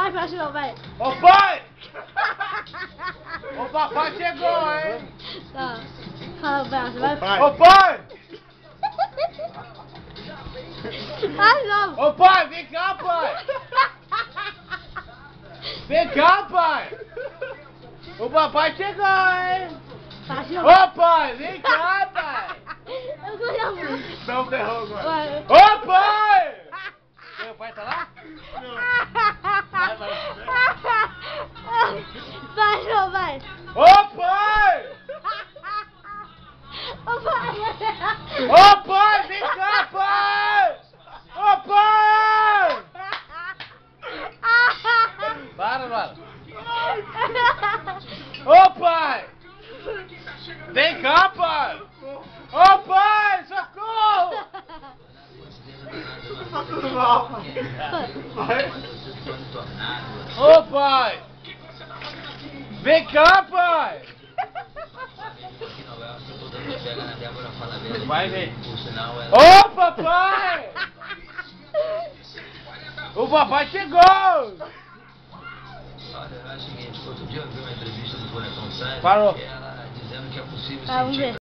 Vai pra cima, vai. Ô pai! O papai chegou, hein? Tá. Fala o braço, vai. Ô pai! Vai logo. Ô pai, vem cá, pai! Vem cá, pai! O papai chegou, hein? Pra cima. Ô pai, vem cá, pai! Eu tô chamando. Não ferrou agora. Vai. Ô pai! Meu pai tá lá? Vai, João, vai. Ô pai! Ô, pai. Ô pai, vem cá, pai! Ô pai! Para. Ô pai! Vem cá, pai! Ô pai, socorro! Tá tudo mal, pai. Ô pai! Vem cá, pai! Vai, vem. Ô papai! O papai chegou! Olha, é o seguinte, outro dia eu vi uma entrevista do Coração Sangue, Parou. ela dizendo que é possível Vamos ver.